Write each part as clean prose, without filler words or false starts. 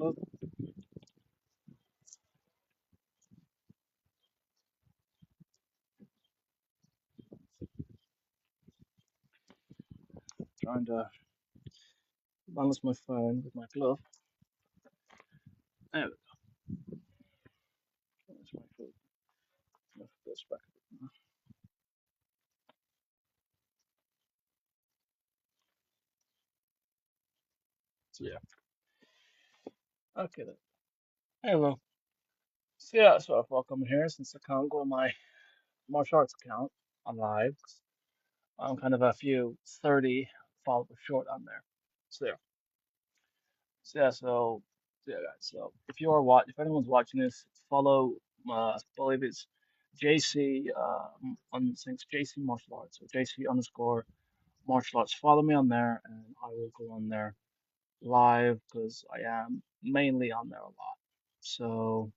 glove. Trying to balance my phone with my glove. There we go. That's my foot. Lift this back a bit more. So yeah. Okay then. Hello. So yeah, so I've welcome here since I can't go on my martial arts account on live. I'm kind of a few 30 followers short on there. So yeah. So yeah, guys. So if anyone's watching this, follow. I believe it's JC on thanks JC martial arts or JC underscore martial arts. Follow me on there, and I will go on there live because I am mainly on there a lot. So,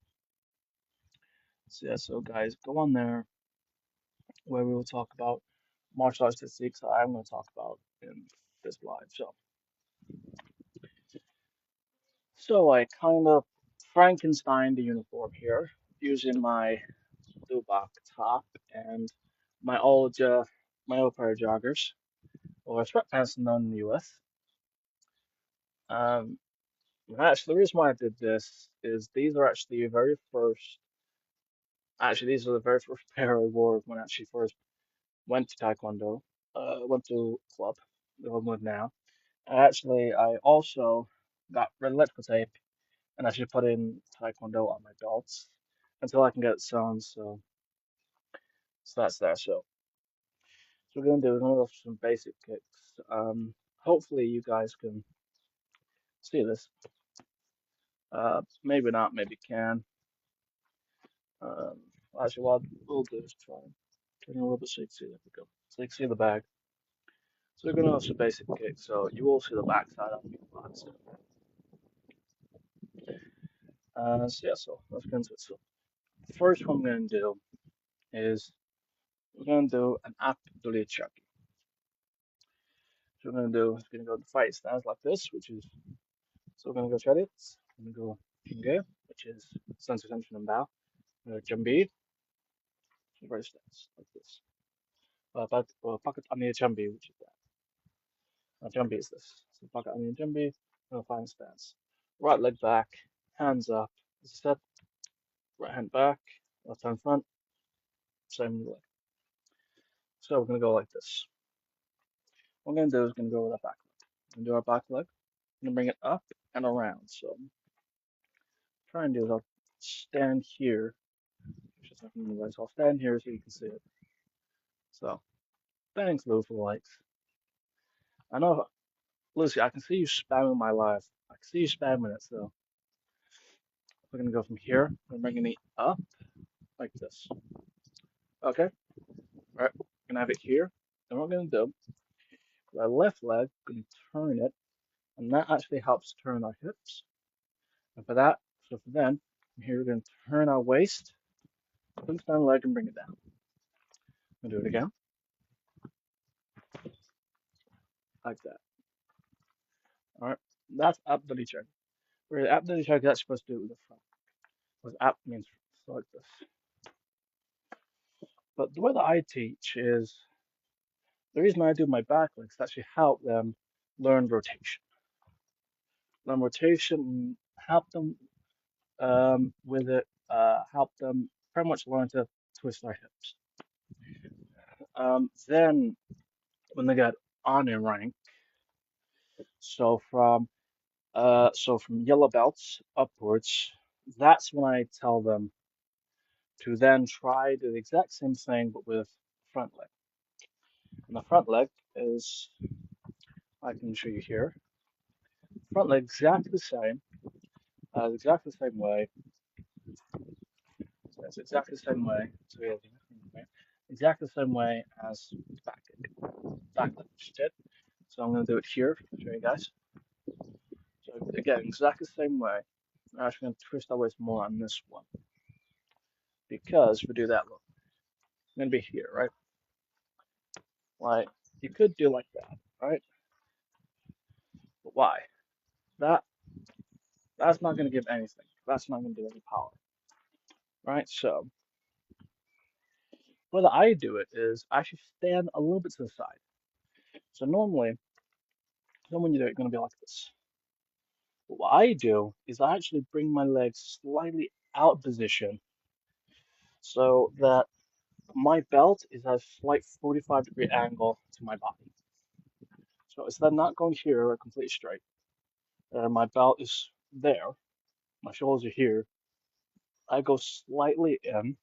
so guys, go on there where we will talk about martial arts techniques that I'm going to talk about in this live. So I kind of Frankenstein the uniform here using my Lubach top and my old pair of joggers or sweatpants known in the US. Um, Actually, the reason why I did this is these are actually the very first. Actually, these are the very first pair I wore when I actually first went to Taekwondo. Went to club that I'm with now. Actually, I also got red electrical tape and actually put in Taekwondo on my belts until I can get it sewn. So that's there. So we're gonna do is we're gonna go for some basic kicks. Hopefully you guys can see this. Maybe not, maybe can. Um, Actually, what we'll do is try and turn it a little bit so you can see. There we go. So you can see the bag. So we're gonna have some basic kicks. So you will see the back side of the box. So yeah, so let's get into it. So the first one we're gonna do is we're gonna do an Abdullah check. So we're gonna do is gonna go to fight stance like this, which is so we're gonna go try it. We're gonna go Kinge, which is sensor tension and bow. Jambi, reverse stance like this. But pocket on the Jambi, which is that. Jambi is this. So pocket on the Jambi, fine stance. Right leg back, hands up. As I said, right hand back, left hand front, same leg. So we're gonna go like this. What we're gonna do is gonna go with our back leg. We're gonna do our back leg. We're gonna bring it up and around. So try and do is I'll stand here. Just like so I'll stand here so you can see it. So thanks, Lou, for the likes. I know, Lucy, I can see you spamming my live. I can see you spamming it. So we're gonna go from here. We're bringing it up like this. Okay. All right. We're gonna have it here. Then what we're gonna do, with our left leg, we're gonna turn it, and that actually helps turn our hips. And for that, so for then, from here we're gonna turn our waist, twist down the leg, and bring it down. We'll do it again, like that. All right. That's up the check. Where up the check, that's supposed to do it with the front. Because up means like this. But the way that I teach is the reason I do my back legs to actually help them learn rotation. Learn rotation and help them with it, help them pretty much learn to twist their hips. Then when they get on in rank, so from yellow belts upwards, that's when I tell them to then try the exact same thing but with front leg. And the front leg is I can show you here. Front leg exactly the same, exactly the same way. So it's exactly the same way. So we have exactly the same way as back leg, which did. So I'm going to do it here. I'll show you guys. So again, exactly the same way. I'm actually going to twist our waist more on this one because if we do that, look, it's going to be here, right? Like you could do like that, right? But why? That That's not going to give anything. That's not going to do any power, right? So, the way that I do it is I actually stand a little bit to the side. So normally, when you do it, it's going to be like this. But what I do is I actually bring my legs slightly out of position so that my belt is at a slight 45-degree angle to my body. So instead of not going here completely straight, my belt is there, my shoulders are here. I go slightly in,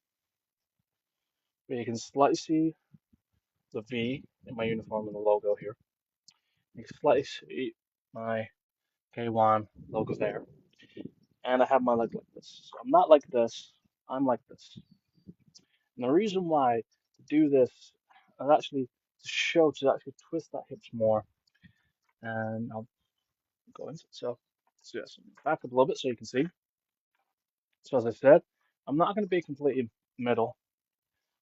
where you can slightly see the V in my uniform and the logo here. You can slightly see my K1 logo there. And I have my leg like this. So I'm not like this, I'm like this. And the reason why to do this is actually to actually twist that hips more. And I'll go into it. So yes, back up a little bit so you can see. So as I said, I'm not going to be completely middle.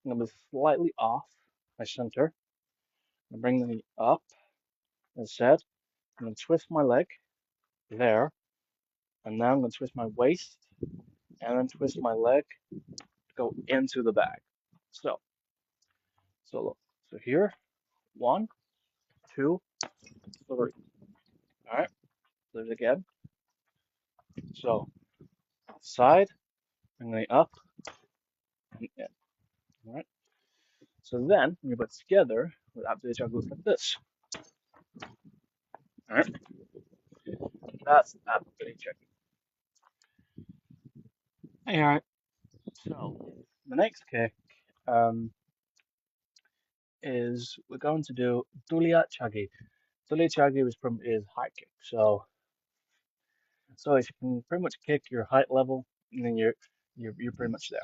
I'm going to be slightly off my center. I'm going to bring the knee up. As I said, I'm going to twist my leg there. And now I'm going to twist my waist and then twist my leg to go into the bag. So, so look. So here, 1, 2, 3. All right. Do it again. So side, bring the knee up and in. All right. So then when you put it together, with abdomen jog looks like this. All right. That's abdomen check. All right. So the next kick um, is we're going to do Dulia Chagi. Dulia Chagi is high kick. So if you can pretty much kick your height level, and then you're pretty much there.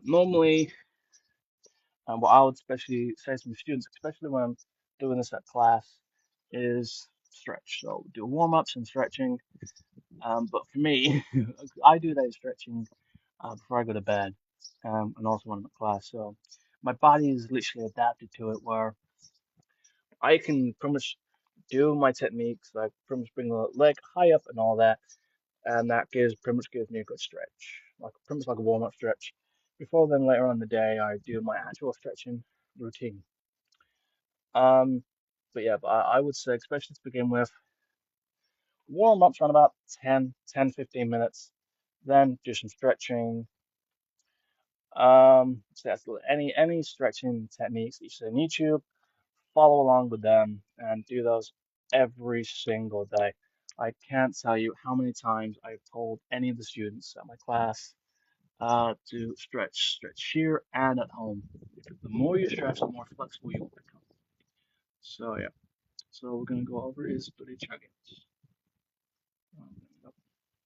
Normally, what I would especially say to my students, especially when I'm doing this at class, is stretch. So do warm-ups and stretching. But for me, I do that stretching before I go to bed, and also when I'm at class. So my body is literally adapted to it, where I can pretty much do my techniques, like pretty much bring the leg high up and all that, and that pretty much gives me a good stretch, like pretty much like a warm-up stretch. Before then, later on in the day, I do my actual stretching routine. Um, but yeah, I would say, especially to begin with, warm ups around about 10, 15 minutes, then do some stretching. So that's any stretching techniques that you see on YouTube, follow along with them and do those every single day. I can't tell you how many times I've told any of the students at my class to stretch here and at home. The more you stretch, the more flexible you will become. So yeah, so we're gonna go over his booty chuggings.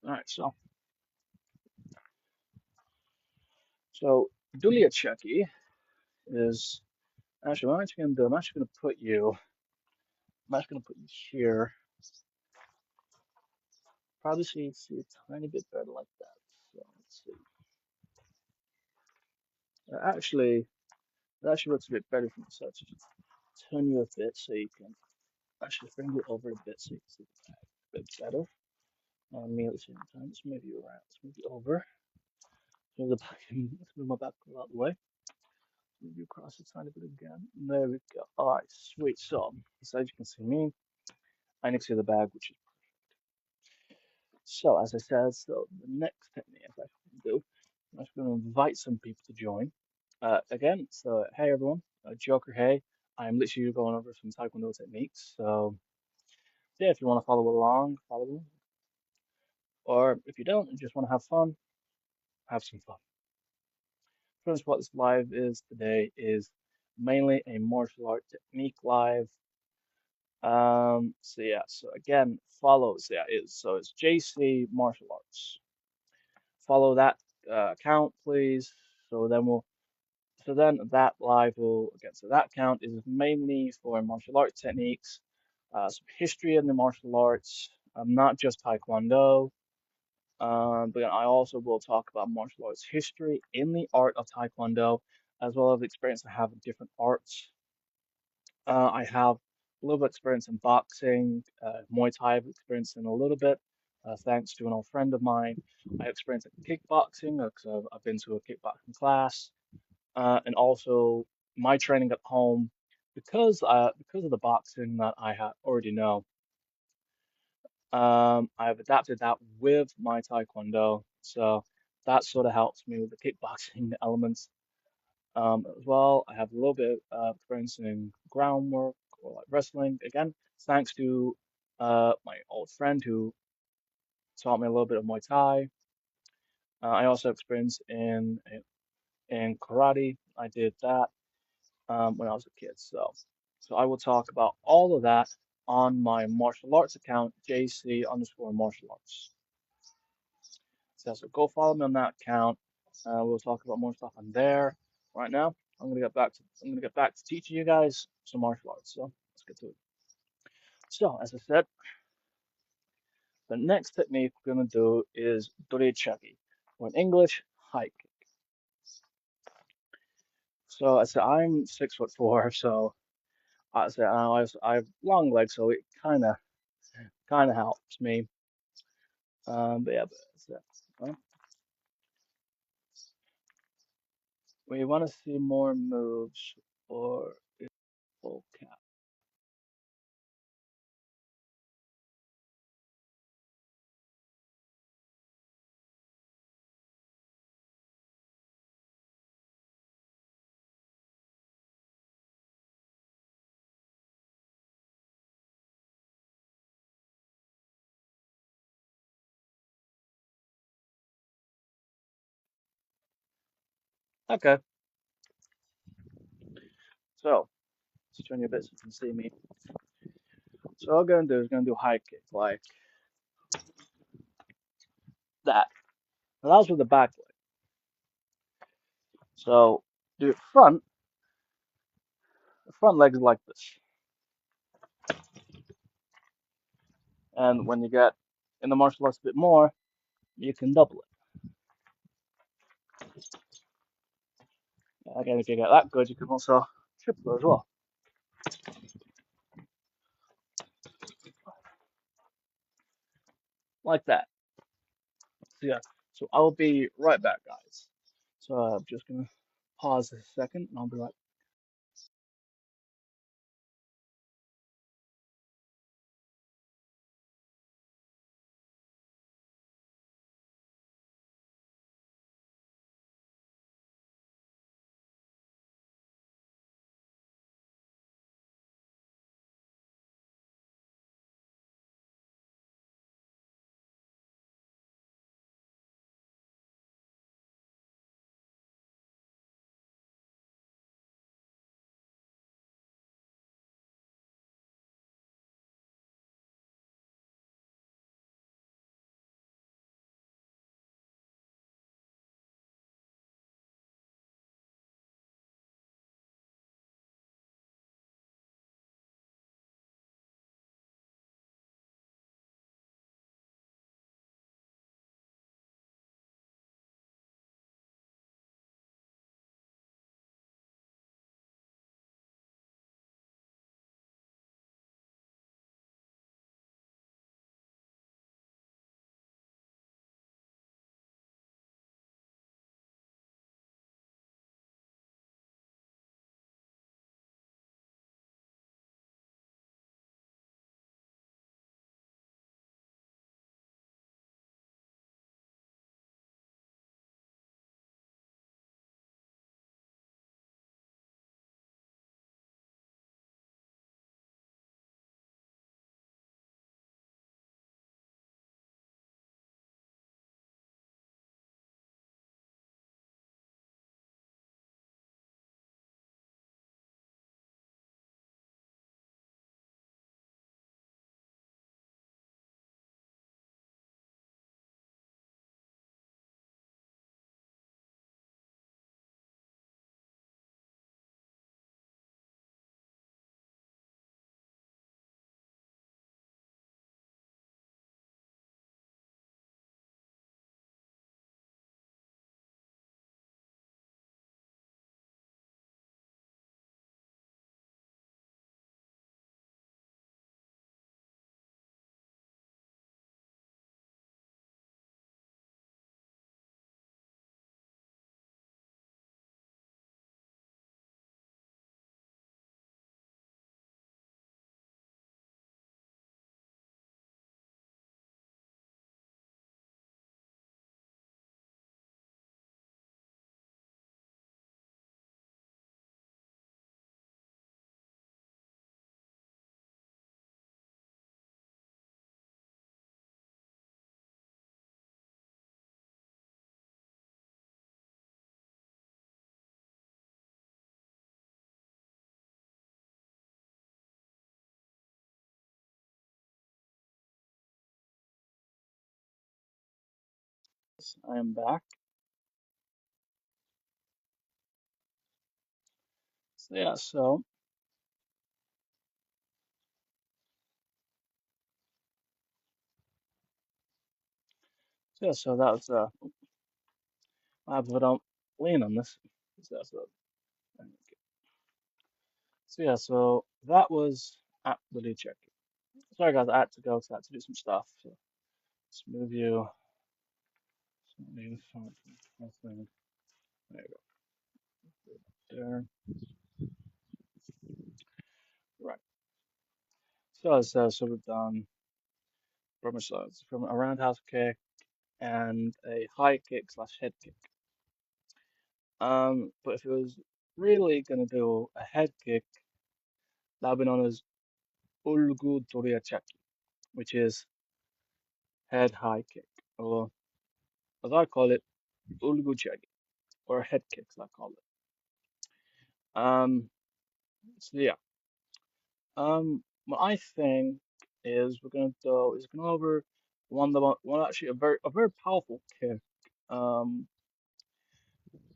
All right, so Dulia Chucky is actually what I'm actually gonna do. I'm actually gonna put you here. Probably see a tiny bit better like that. So let's see. Actually, it actually looks a bit better from the side. So just turn you a bit so you can actually bring it over a bit so you can see the back a bit better. And me at the same time. Let's move you around. Let's move you over. Move the back. Let's move my back out the way. Move you across a tiny bit again. There we go. All right, sweet. So, as you can see me, I next to the bag, which is so. As I said, so the next technique I can do, I'm just going to invite some people to join. Again, so hey everyone, Joker, hey. I'm literally going over some Taekwondo techniques. So, yeah, if you want to follow along, follow along. Or if you don't and just want to have fun, have some fun. Pretty much what this live is today is mainly a martial art technique live. So yeah, so again, follows, yeah, it's JC Martial Arts. Follow that account, please. So then we'll, so then that live will, again, so that account is mainly for martial arts techniques, some history in the martial arts, not just Taekwondo. But I also will talk about martial arts history in the art of Taekwondo, as well as the experience I have in different arts. I have a little bit of experience in boxing, Muay Thai, I've experienced in a little bit, thanks to an old friend of mine. I experienced kickboxing because I've been to a kickboxing class, and also my training at home because of the boxing that already know. I've adapted that with my taekwondo, so that sort of helps me with the kickboxing elements. As well, I have a little bit of experience in groundwork or like wrestling. Again, thanks to my old friend who taught me a little bit of Muay Thai. I also have experience in karate. I did that when I was a kid. So I will talk about all of that on my martial arts account, JC underscore martial arts. So go follow me on that account. We'll talk about more stuff on there. Right now, I'm gonna get back to teaching you guys some martial arts. So let's get to it. So as I said, the next technique we're gonna do is dorichagi, or in English, hike. So I said I'm 6'4", so I said I have long legs, so it kind of helps me. But yeah, we want to see more moves or full cap. Okay, so let's turn your bit so you can see me. So what I'm gonna do is gonna do high kick like that. And that was with the back leg. So do it front. The front leg is like this. And when you get in the martial arts a bit more, you can double it. Again, if you get that good, you can also triple it as well, like that. So yeah. So I'll be right back, guys. So I'm just gonna pause a second, and I'll be right. guys, I am back. So yeah, so that was what happens if I don't lean on this. So that was absolutely tricky. Sorry guys, I had to go, so I had to do some stuff. So let's move you. Move something. There you go. There. Right. So we've done from a roundhouse kick and a high kick slash head kick. But if it was really gonna do a head kick, that would be known as Ulgu Doriachaki, which is head high kick, or as I call it, Ulgu Chagi, or head kicks, I call it. Um, so yeah, what I think is we're gonna do is go over one actually a very powerful kick, um,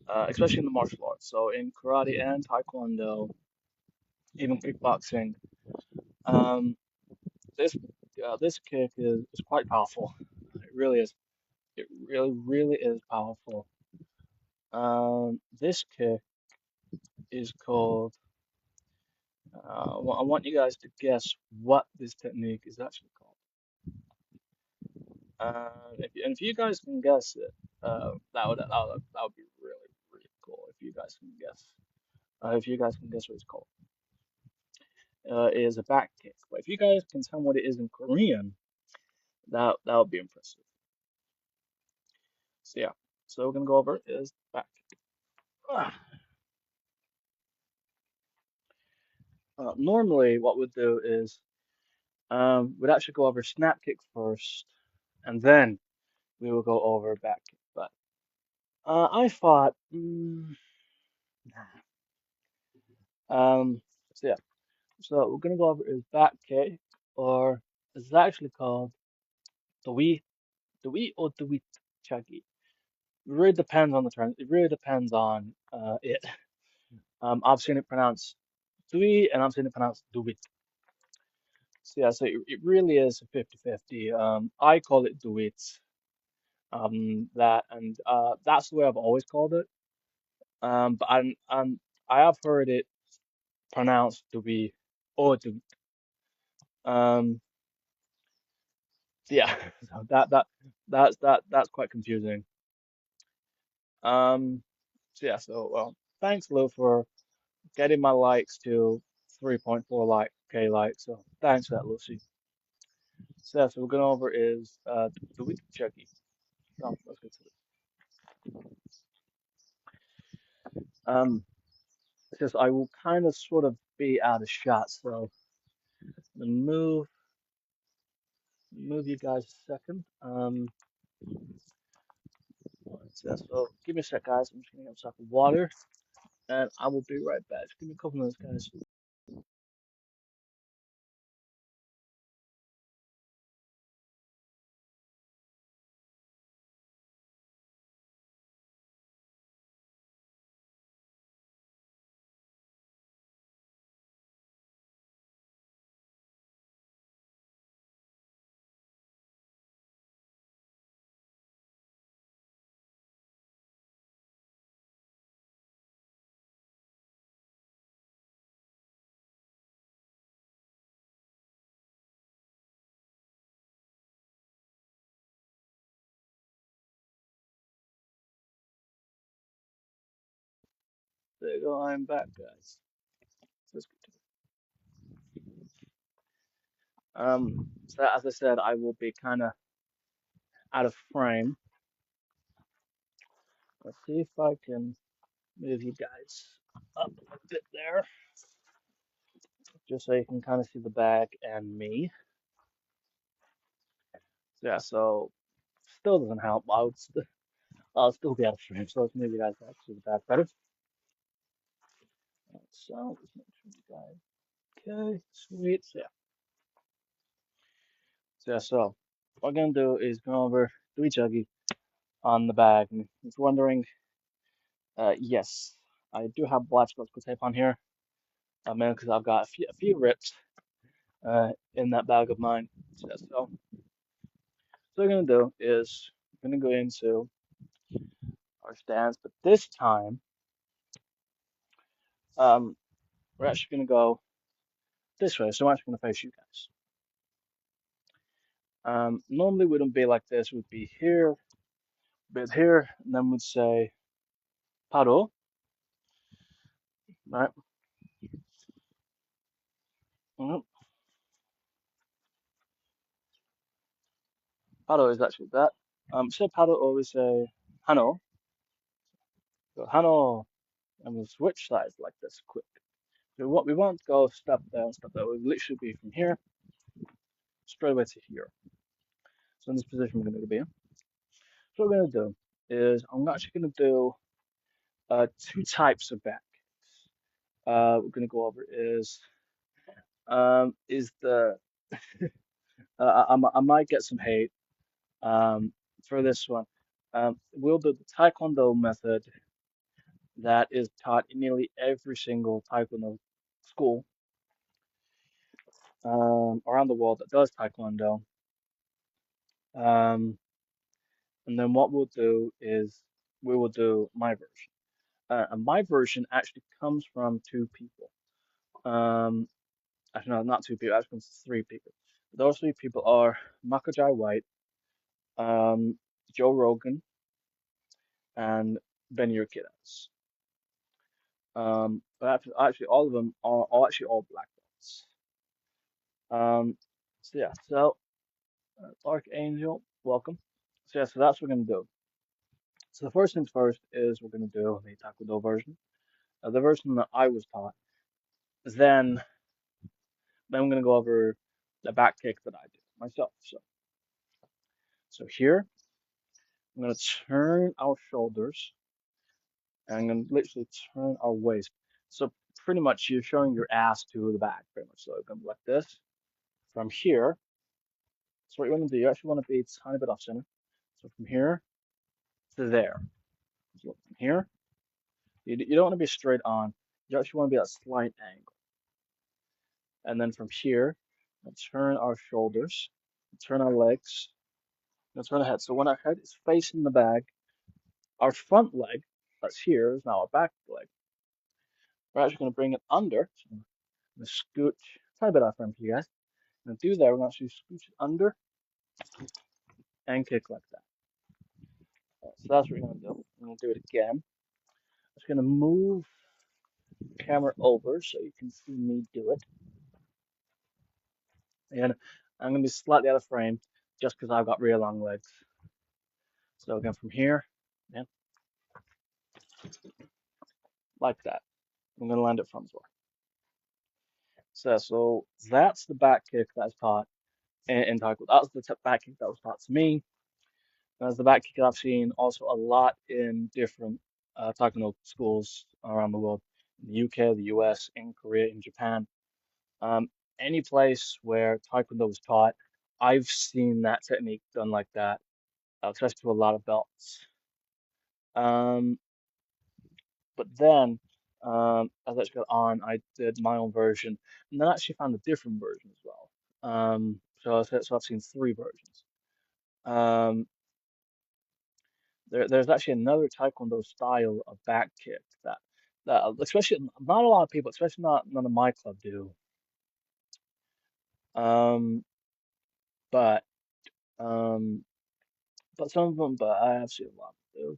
especially in the martial arts. So in karate and taekwondo, even kickboxing, um, this this kick is quite powerful. It really is. It really is powerful. This kick is called. I want you guys to guess what this technique is actually called. And if you guys can guess it, that would be really cool. If you guys can guess, if you guys can guess what it's called, it is a back kick. But if you guys can tell me what it is in Korean, that would be impressive. So yeah, so we're gonna go over is back kick. Ah. Normally, what we'd do is we'd actually go over snap kick first, and then we will go over back kick. But I thought, so yeah, so we're gonna go over is back kick, or it's actually called Doi, Doi or Doi Chagi. It really depends on the term. It really depends on it. I've seen it pronounced Doi, and I've seen it pronounced Doi. So yeah, so it really is a 50-50. I call it Doi. That and that's the way I've always called it. But I have heard it pronounced to be or to yeah. So that's quite confusing. So yeah. So well, thanks Lou for getting my likes to 3.4 K likes. So thanks for that, Lucy. So yeah, so we're going over is the week Chucky. So let's get to it. Um, because I will kind of sort of be out of shot, so I'm gonna move you guys a second. So give me a sec, guys. I'm just gonna get myself a water, and I will be right back. Just give me a couple minutes, guys. There you go. I'm back, guys. So let's get to it. So as I said, I will be kind of out of frame. Let's see if I can move you guys up a bit there, just so you can kind of see the bag and me. So yeah, so still doesn't help. I'll still be out of frame, so let's move you guys back to the back better. So let's make sure you guys. Okay, sweet. So yeah, so what I'm gonna do is go over three chuggy. on the bag. And if you're wondering, yes, I do have black electrical tape on here, mainly because I've got a few rips in that bag of mine. So what we're gonna do is we're gonna go into our stands, but this time um, we're actually gonna go this way. So I'm actually gonna face you guys. Normally we wouldn't be like this. We'd be here, bit here, and then we'd say paro, right? Mhm. Paro is actually that. Say paro or we say hano. So hano, and we'll switch sides like this quick. So what we won't go step down, step down. We'll literally be from here straight away to here. So in this position we're going to be in. So what we're going to do is I'm actually going to do two types of back. We're going to go over is the I might get some hate for this one. We'll do the Taekwondo method that is taught in nearly every single Taekwondo school around the world that does Taekwondo. Um, and then what we'll do is we will do my version. And my version actually comes from two people. Um, Actually, no, not two people. Actually, comes three people. Those three people are Makajai White, um, Joe Rogan, and Ben Urquidez. But actually, all of them are actually all black belts. So yeah, so Archangel, welcome. So yeah, so that's what we're gonna do. So the first things first is we're gonna do the Taekwondo version, the version that I was taught. Then then I'm gonna go over the back kick that I do myself. So here I'm gonna turn our shoulders and I'm gonna literally turn our waist. So pretty much you're showing your ass to the back, pretty much. So it's gonna be like this from here. So what you want to do, you actually want to be a tiny bit off center. So from here to there. So from here, you don't want to be straight on. You actually want to be at a slight angle. And then from here, we'll turn our shoulders, turn our legs, and turn our head. So when our head is facing the bag, our front leg, that's here, is now our back leg. We're actually going to bring it under. So I'm going to scooch a tiny bit off front for you guys. And do that, we're going to actually scooch it under and kick like that. So that's what we're going to do. I'm going to do it again. I'm just going to move the camera over so you can see me do it. And I'm going to be slightly out of frame just because I've got real long legs. So again, from here, yeah, like that. I'm going to land it front as well. So that's the back kick that's taught in Taekwondo. That was the back kick that was taught to me. That's the back kick I've seen also a lot in different Taekwondo schools around the world, in the UK, the US, in Korea, in Japan. Um, any place where Taekwondo was taught, I've seen that technique done like that, especially to a lot of belts. Um, but then, as I got on, I did my own version, and then I actually found a different version as well. So I've seen three versions. Um, there's actually another Taekwondo style of back kick that especially not a lot of people, especially not none of my club do. Um, but um, but some of them, but I have seen a lot do.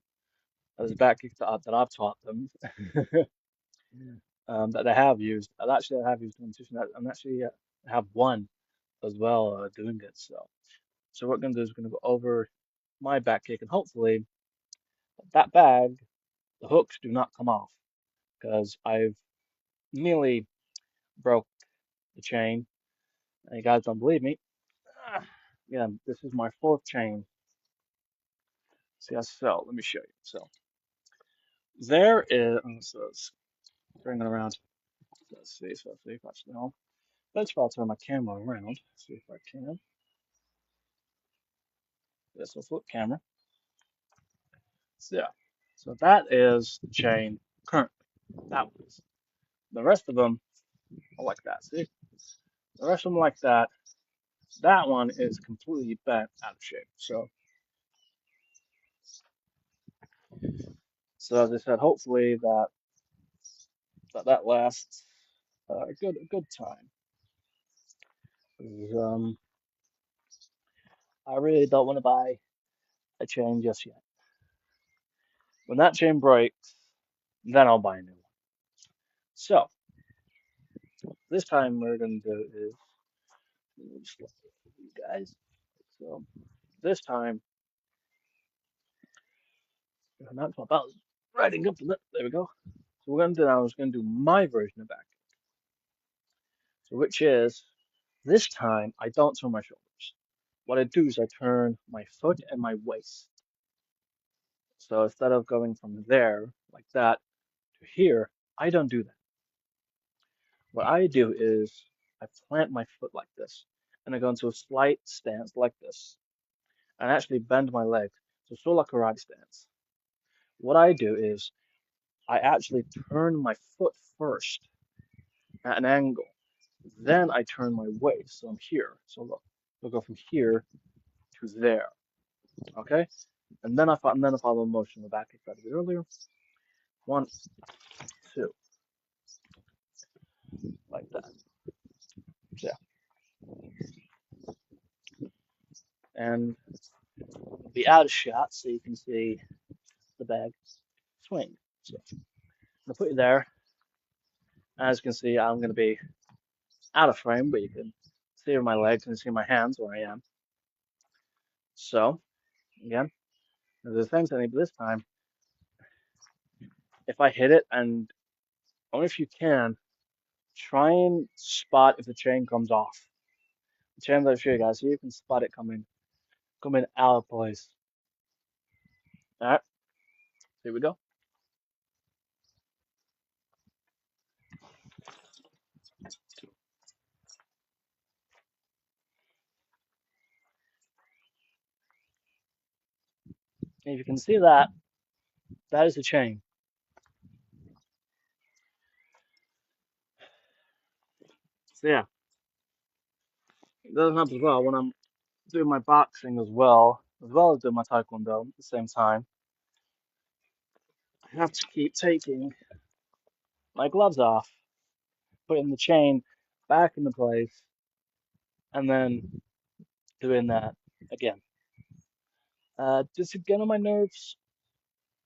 There's a back kick that I've taught them that they have used. And actually, I have used competition and actually have won as well doing it. So what we're gonna do is we're gonna go over my back kick and hopefully that bag, the hooks do not come off because I've nearly broke the chain. And you guys don't believe me. Ah, yeah, this is my fourth chain. So let me show you. So there is, so let's bring it around. Let's see if I can. Let's try to turn my camera around. See if I can. Yes, let's flip camera. So yeah, so that is the chain currently. That one is. The rest of them are like that. See, the rest of them like that. That one is completely bent out of shape. So as I said, hopefully that lasts a good time. 'Cause, I really don't want to buy a chain just yet. When that chain breaks, then I'll buy a new one. So this time we're gonna do is just look at you guys. So this time, not about riding up to that. There we go. So we're gonna do now is gonna do my version of back. So which is this time I don't turn my shoulders. What I do is I turn my foot and my waist. So instead of going from there like that to here, I don't do that. What I do is I plant my foot like this, and I go into a slight stance like this, and actually bend my legs. So sort of like a karate stance. What I do is I actually turn my foot first at an angle. Then I turn my waist. So I'm here. So look, we'll go from here to there. Okay? And then I follow motion in the back I tried to do earlier. One, two, like that. Yeah. And be out of shot so you can see the bag swing. So I'm gonna put you there. As you can see, I'm gonna be out of frame, but you can see my legs and see my hands where I am. So again, the things I need this time, if I hit it, and only if you can, try and spot if the chain comes off. The chain that I show you guys, so you can spot it coming out of place. All right, here we go. And if you can see that, that is the chain. So yeah, it doesn't happen as well when I'm doing my boxing as well as doing my taekwondo at the same time. I have to keep taking my gloves off, putting the chain back into place, and then doing that again. Does it get on my nerves?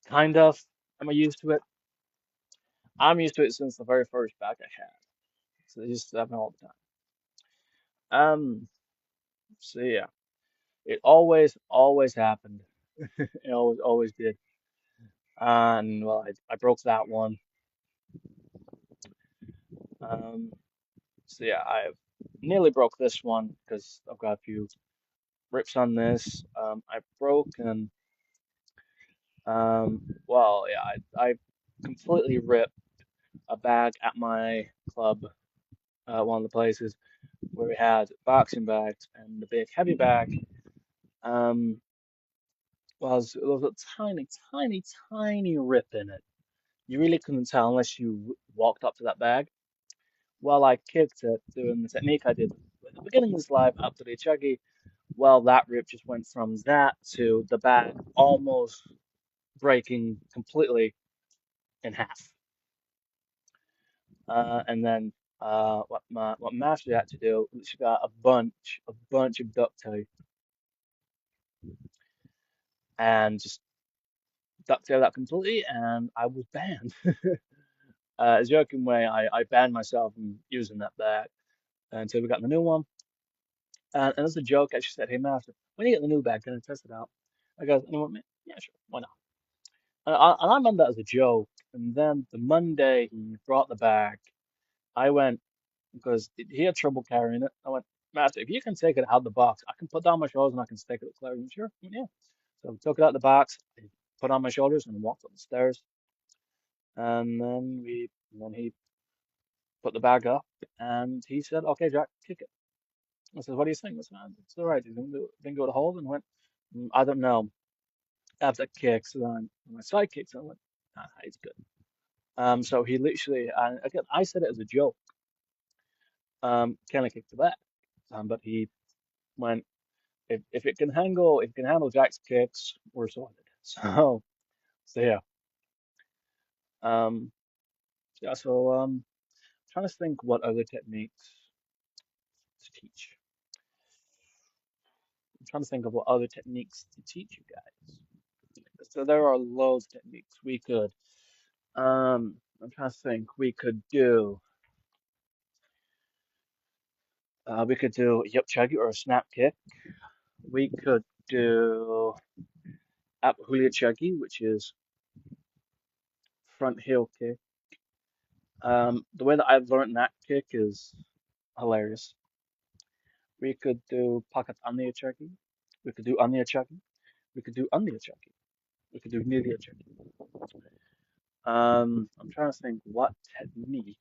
Kind of. Am I used to it? I'm used to it since the very first bag I had. So it just happen all the time. So yeah, it always happened. It always did. And well, I broke that one. Um, so yeah, I nearly broke this one because I've got a few rips on this. I've broken. Well, yeah, I completely ripped a bag at my club, one of the places where we had boxing bags, and the big heavy bag was a tiny, tiny, tiny rip in it. You really couldn't tell unless you walked up to that bag. Well, I kicked it doing the technique I did at the beginning of this live up to the chuggy. Well, that rip just went from that to the bag almost breaking completely in half. And then what Master had to do was she got a bunch of duct tape and just duct tape that completely, and I was banned. A joking way, I banned myself from using that bag until we got the new one. And as a joke, I just said, "Hey, Master, when you get the new bag, can I test it out?" I goes, "Anyone? Yeah, sure, why not?" And I meant that as a joke. And then the Monday he brought the bag, I went because he had trouble carrying it. I went, Master, if you can take it out of the box, I can put down my shoulders and I can stick it. Claire, sure, yeah. So I took it out of the box, I put on my shoulders and walked up the stairs. And then he put the bag up and he said, "Okay, Jack, kick it." I said, "What do you think?" I said, "It's all right. You think go to hold?" And went, I don't know. after kicks, and then my side kicks, and I went, ah, it's good. So he literally, and again, I said it as a joke, kind of kicked the back, but he went, if it can handle Jack's kicks, we're sorted. So yeah, um, yeah. Trying to think what other techniques to teach. I'm trying to think of what other techniques to teach you guys. So there are loads of techniques we could. I'm trying to think. We could do yup chuggy or a snap kick. We could do up hulia chuggy, which is front heel kick. The way that I've learned that kick is hilarious. We could do pakat ania chuggy. We could do ania chuggy. We could do ania chuggy. We could do nilia chuggy. I'm trying to think what technique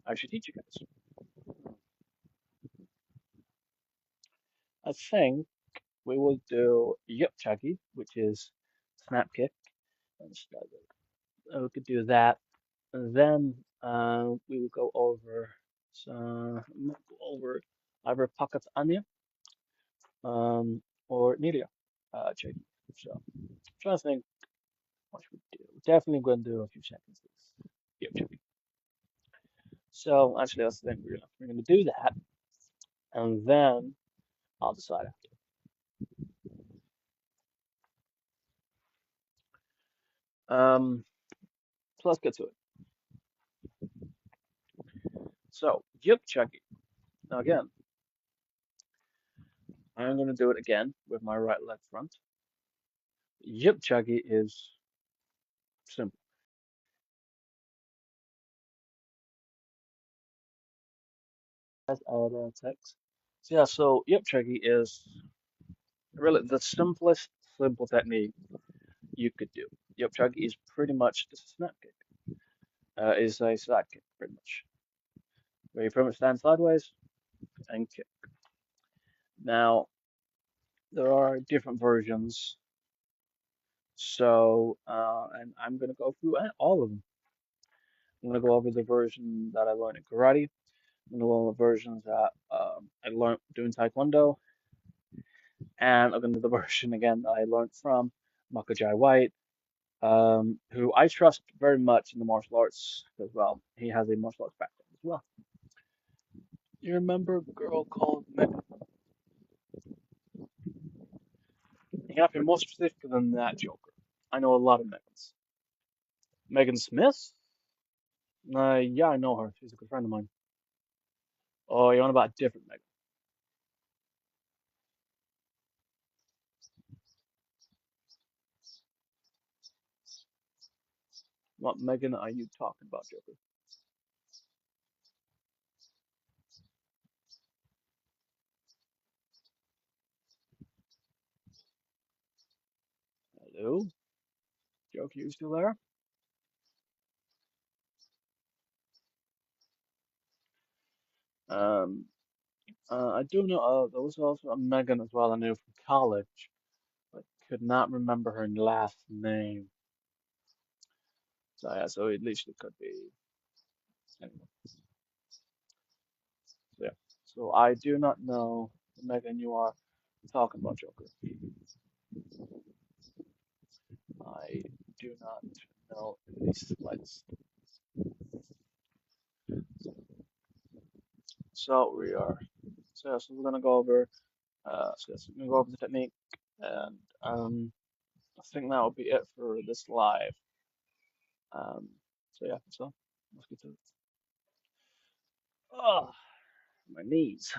I should teach you guys. I think we will do yup chuggy, which is snap kick. We could do that. And then we will go over either pocket onion or Nidia chicken. So I'm trying to think what should we do. Definitely going to do a few seconds. Yep, chicken. So actually, that's the thing. We're gonna do that, and then I'll decide after. So let's get to it. So yep, chucky. Now again, I'm gonna do it again with my right leg front. Yep, chucky is simple. As our text. So yeah, so yep, chucky is really the simplest simple technique you could do. Yep, chucky is pretty much just a snap kick. Is a side kick, pretty much. Where you pretty much stand sideways and kick. Now, there are different versions, and I'm gonna go through all of them. I'm gonna go over the version that I learned in karate. I'm gonna go over the versions that I learned doing taekwondo, and I'm gonna do the version again that I learned from Makajai White, who I trust very much in the martial arts as well. He has a martial arts background as well. You remember a girl called Megan? You have to be more specific than that, Joker. I know a lot of Megans. Megan Smith? Yeah, I know her. She's a good friend of mine. Oh, you're on about a different Megan. What Megan are you talking about, Joker? Hello? Joker, you still there? Um, I do know there was also a Megan as well I knew from college, but could not remember her last name. So yeah, so it literally could be anyone. So yeah. So I do not know the Megan you are talking about, Joker. I do not know in the slightest. So we are. So, yeah, so we're gonna go over. So we're gonna go over the technique, and I think that will be it for this live. Um, so yeah, so let's get to it. Oh, my knees.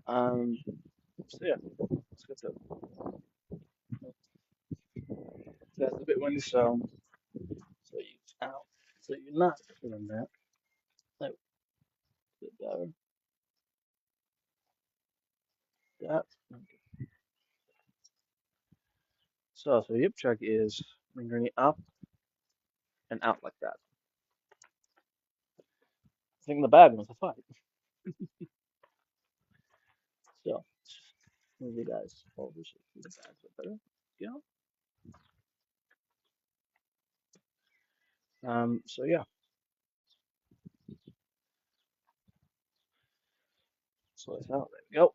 Um, so yeah, let's get to it. That's a bit windy, so you out, so you're not feeling that. So bit better. That. So hip check is bring your knee up and out like that. I think the bad one's a fight. So move you guys over so you can see the back a bit better. Yeah. So yeah. So it's out. There we go.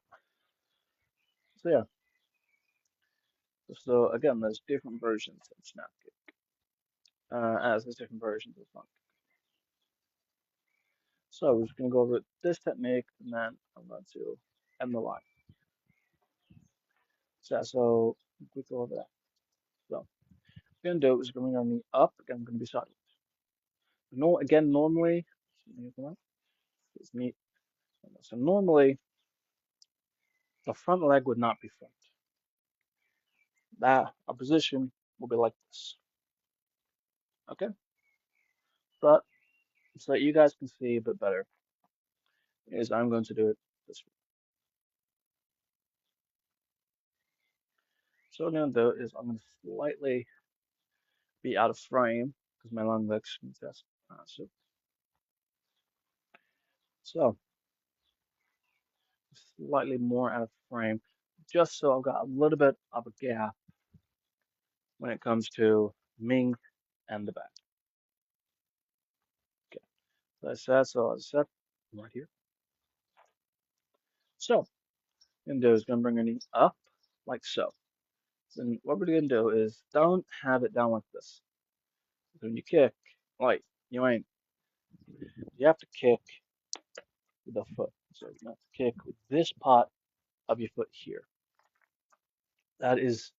So yeah. So again, there's different versions of Snapchat. As there's different versions of Funk. So we're just gonna go over this technique, and then I'm going to end the line. So we go over that. So what we're gonna do is we're gonna bring our knee up. Again, I'm gonna be sideways. No, again, normally it's knee. So normally the front leg would not be front. That our position will be like this. Okay, but so that you guys can see a bit better, is I'm going to do it this way. So what I'm going to do is I'm going to slightly be out of frame because my long legs can test. So slightly more out of frame, just so I've got a little bit of a gap when it comes to Ming and the back. Okay, so as I said, I'm right here. So what I'm going to do is going to bring your knee up like so. And what we're going to do is don't have it down like this. When you kick, like you ain't, you have to kick with the foot. So you have to kick with this part of your foot here. That is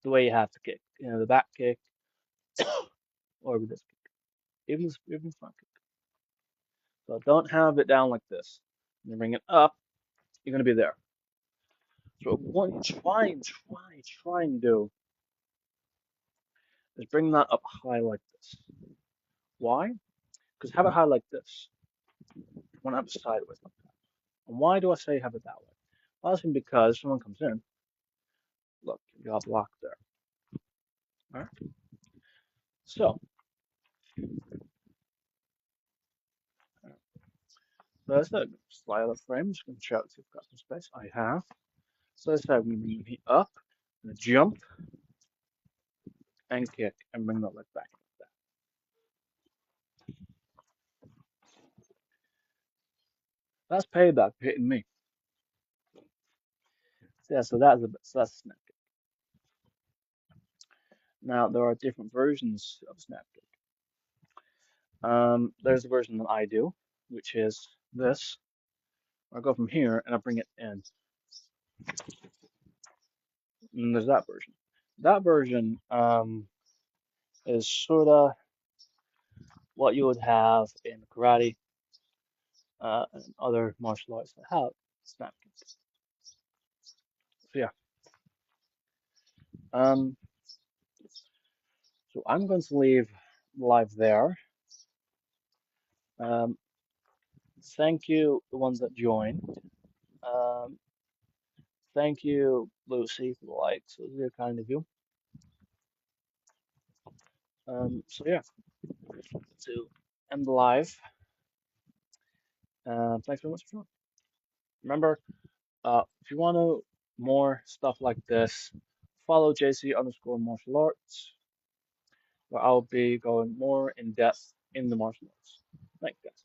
the way you have to kick. You know, the back kick or with this kick, even front kick. So don't have it down like this. When you bring it up, you're gonna be there. So what you try and do is bring that up high like this. Why? Because have it high like this. You want to have it sideways like that. And why do I say have it that way? Well, that's because someone comes in. Look, you got blocked there. All right. So that's it. Slide out the frame. Just gonna check if you've got some space. I have. So let's say I'm gonna bring the up, and jump and kick and bring that leg back. That's payback for hitting me. So yeah, so that's a snap kick. Now there are different versions of snap kick. There's the version that I do, which is this. I go from here and I bring it in. And there's that version. That version is sort of what you would have in karate and other martial arts that have snap kicks. So yeah. Um, so I'm going to leave live there. Um, thank you, the ones that joined. Um, thank you, Lucy, for the likes. It was very kind of you. So yeah, to end the live. Thanks very much for joining. Remember, if you want to more stuff like this, follow JC underscore martial arts, where I'll be going more in depth in the martial arts. Thanks, guys.